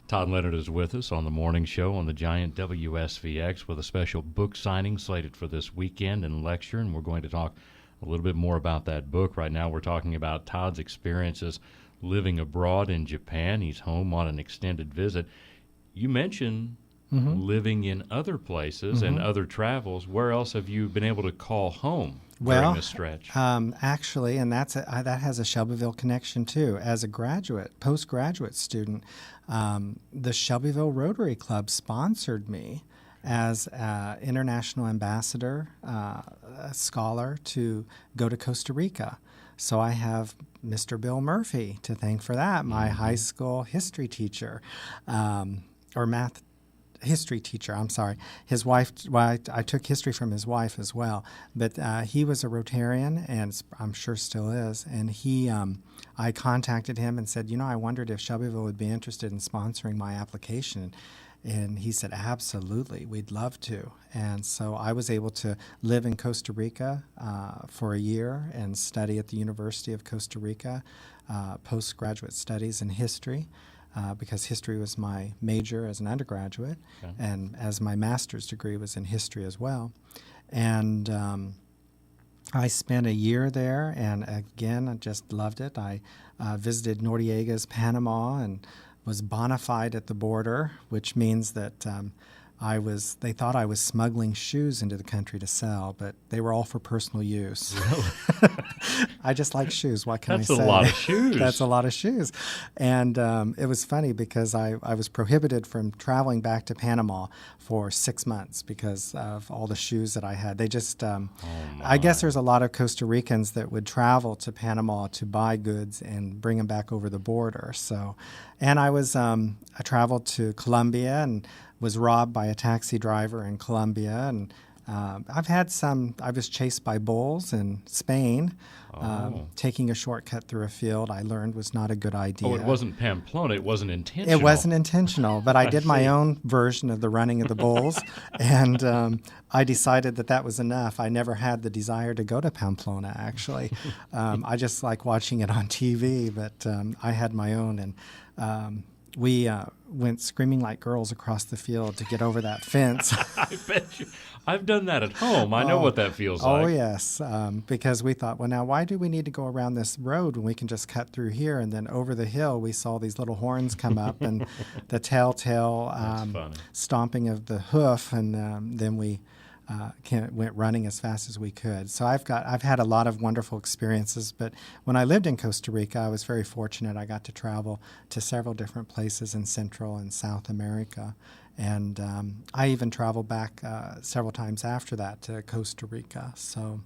Todd Leonard is with us on the morning show on the giant WSVX with a special book signing slated for this weekend and lecture, and we're going to talk a little bit more about that book. Right now we're talking about Todd's experiences living abroad in Japan. He's home on an extended visit. You mentioned living in other places and other travels. Where else have you been able to call home during this stretch? Actually, and that has a Shelbyville connection too. As a postgraduate student, the Shelbyville Rotary Club sponsored me as an international ambassador, a scholar, to go to Costa Rica. So I have Mr. Bill Murphy to thank for that, my high school history teacher, or math history teacher, I'm sorry. His wife, I took history from his wife as well, but he was a Rotarian, and I'm sure still is, and I contacted him and said, I wondered if Shelbyville would be interested in sponsoring my application. And he said, absolutely, we'd love to. And so I was able to live in Costa Rica for a year and study at the University of Costa Rica, postgraduate studies in history, because history was my major as an undergraduate, and as my master's degree was in history as well. And I spent a year there, and again, I just loved it. I visited Noriega's Panama and was bona fide at the border, which means that they thought I was smuggling shoes into the country to sell, but they were all for personal use. Really? I just like shoes. What can I say? That's a lot of shoes. That's a lot of shoes. And it was funny because I was prohibited from traveling back to Panama for 6 months because of all the shoes that I had. They just, I guess there's a lot of Costa Ricans that would travel to Panama to buy goods and bring them back over the border. So, and I traveled to Colombia and was robbed by a taxi driver in Colombia, and I was chased by bulls in Spain. Taking a shortcut through a field I learned was not a good idea. Oh, it wasn't Pamplona. It wasn't intentional. It wasn't intentional, but I did my own version of the running of the bulls, and I decided that was enough. I never had the desire to go to Pamplona, actually. I just like watching it on TV, but I had my own, and we went screaming like girls across the field to get over that fence. I bet you. I've done that at home. I know what that feels like. Oh, yes, because we thought, well, now, why do we need to go around this road when we can just cut through here? And then over the hill, we saw these little horns come up and the telltale stomping of the hoof, and then we went running as fast as we could. So I've had a lot of wonderful experiences, but when I lived in Costa Rica, I was very fortunate. I got to travel to several different places in Central and South America, and I even traveled back several times after that to Costa Rica. So,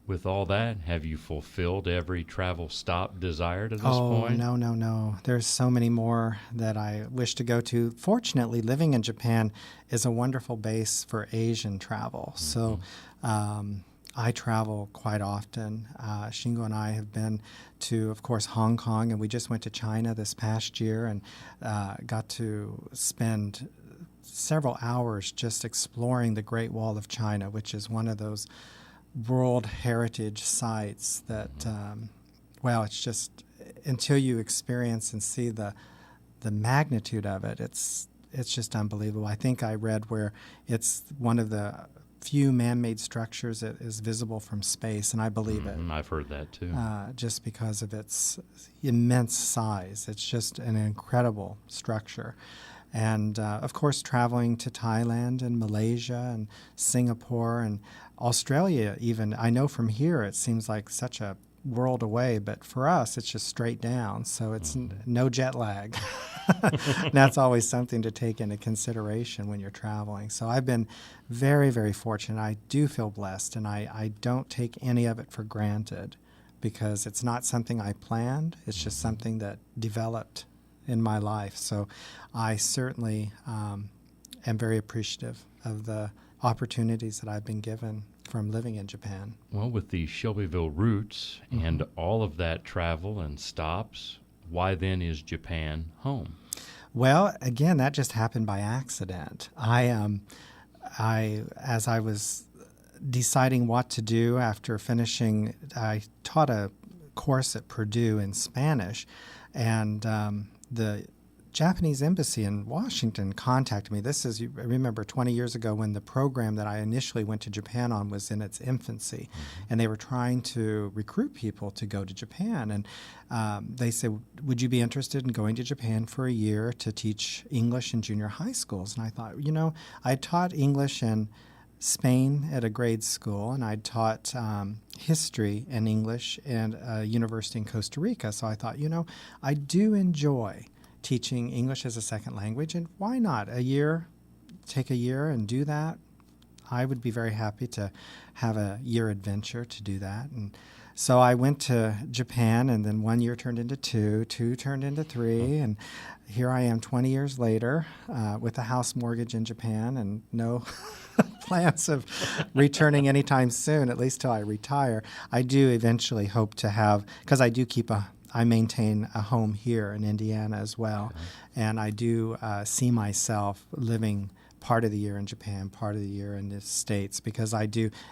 with all that, have you fulfilled every travel stop desired at this point? Oh, no. There's so many more that I wish to go to. Fortunately, living in Japan is a wonderful base for Asian travel. So I travel quite often. Shingo and I have been to, of course, Hong Kong, and we just went to China this past year and got to spend several hours just exploring the Great Wall of China, which is one of those World Heritage sites that, it's just, until you experience and see the magnitude of it, it's just unbelievable. I think I read where it's one of the few man-made structures that is visible from space, and I believe it. I've heard that too. Just because of its immense size. It's just an incredible structure. And, of course, traveling to Thailand and Malaysia and Singapore and Australia even. I know from here it seems like such a world away, but for us it's just straight down, so it's no jet lag. That's always something to take into consideration when you're traveling. So I've been very, very fortunate. I do feel blessed, and I don't take any of it for granted because it's not something I planned. It's just something that developed in my life. So I certainly am very appreciative of the opportunities that I've been given from living in Japan. Well, with the Shelbyville roots and all of that travel and stops, why then is Japan home? Well, again, that just happened by accident. As I was deciding what to do after finishing, I taught a course at Purdue in Spanish, and the Japanese embassy in Washington contacted me. This is, I remember 20 years ago when the program that I initially went to Japan on was in its infancy, and they were trying to recruit people to go to Japan. And they said, would you be interested in going to Japan for a year to teach English in junior high schools? And I thought, I taught English in Spain at a grade school, and I taught history and English at a university in Costa Rica. So I thought, I do enjoy teaching English as a second language, and why not take a year and do that? I would be very happy to have a year adventure to do that. And so I went to Japan, and then 1 year turned into two turned into three, and here I am 20 years later with a house mortgage in Japan and no plans of returning anytime soon, at least till I retire. I do eventually hope to have, because I maintain a home here in Indiana as well, and I do see myself living part of the year in Japan, part of the year in the States, because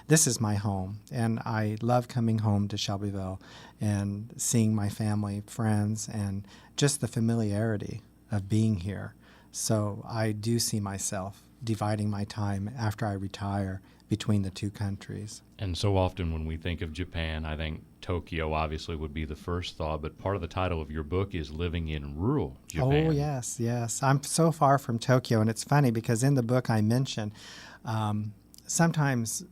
this is my home, and I love coming home to Shelbyville and seeing my family, friends, and just the familiarity of being here. So I do see myself dividing my time after I retire between the two countries. And so often when we think of Japan, I think Tokyo obviously would be the first thought, but part of the title of your book is Living in Rural Japan. Oh, yes. I'm so far from Tokyo, and it's funny because in the book I mention sometimes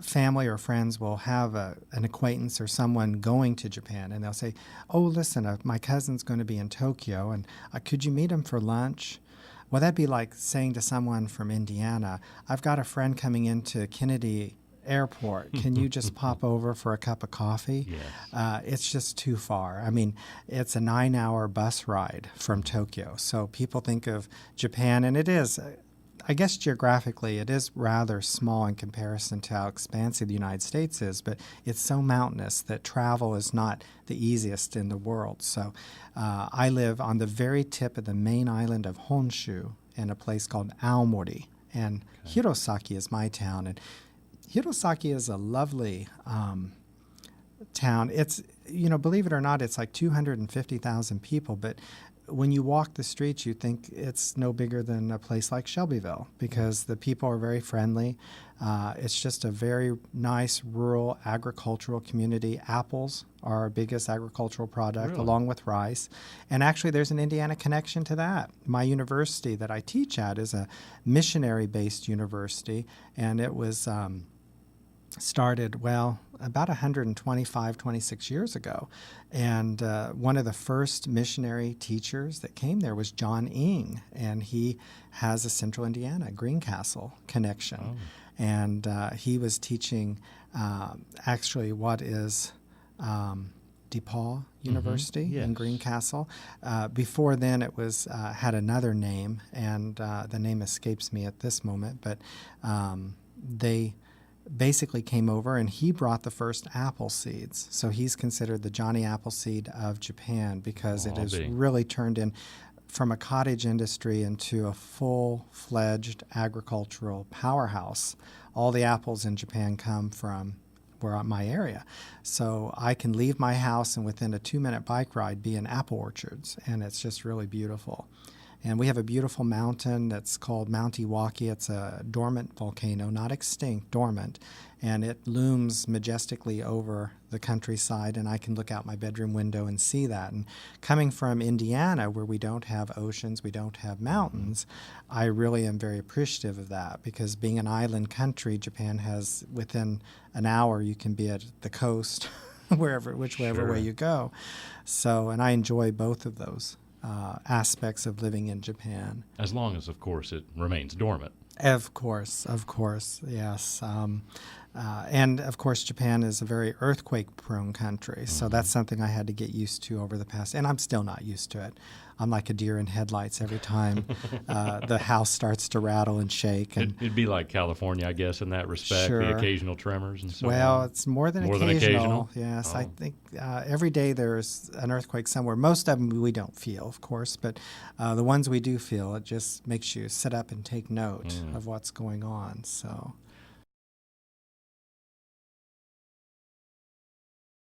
family or friends will have an acquaintance or someone going to Japan, and they'll say, oh, listen, my cousin's going to be in Tokyo, and could you meet him for lunch? Well, that'd be like saying to someone from Indiana, I've got a friend coming into Kennedy Airport. Can you just pop over for a cup of coffee? Yes. It's just too far. I mean, it's a 9-hour bus ride from Tokyo. So people think of Japan, and it is, I guess geographically, it is rather small in comparison to how expansive the United States is, but it's so mountainous that travel is not the easiest in the world. So I live on the very tip of the main island of Honshu in a place called Aomori, and Hirosaki is my town. And Hirosaki is a lovely town. It's, believe it or not, it's like 250,000 people, but when you walk the streets, you think it's no bigger than a place like Shelbyville because the people are very friendly. It's just a very nice rural agricultural community. Apples are our biggest agricultural product, Really? along with rice. And actually, there's an Indiana connection to that. My university that I teach at is a missionary-based university, and it was started, about 26 years ago. And one of the first missionary teachers that came there was John Ing, and he has a Central Indiana Greencastle connection. Oh. And he was teaching actually what is DePaul University Yes. in Greencastle. Before then, it was had another name, and the name escapes me at this moment, but they basically came over, and he brought the first apple seeds. So he's considered the Johnny Appleseed of Japan because it has really turned in from a cottage industry into a full-fledged agricultural powerhouse. All the apples in Japan come from my area. So I can leave my house and within a 2-minute bike ride be in apple orchards, and it's just really beautiful. And we have a beautiful mountain that's called Mount Iwaki. It's a dormant volcano, not extinct, dormant. And it looms majestically over the countryside, and I can look out my bedroom window and see that. And coming from Indiana, where we don't have oceans, we don't have mountains, I really am very appreciative of that because being an island country, Japan has, within an hour, you can be at the coast, whichever way you go. So, and I enjoy both of those aspects of living in Japan. As long as, of course, it remains dormant. Of course, yes. And, of course, Japan is a very earthquake-prone country, so that's something I had to get used to over the past, and I'm still not used to it. I'm like a deer in headlights every time the house starts to rattle and shake. And It'd be like California, I guess, in that respect, Sure. the occasional tremors and so on. Well, it's more than occasional. Yes, Oh. I think every day there's an earthquake somewhere. Most of them we don't feel, of course, but the ones we do feel, it just makes you sit up and take note of what's going on. So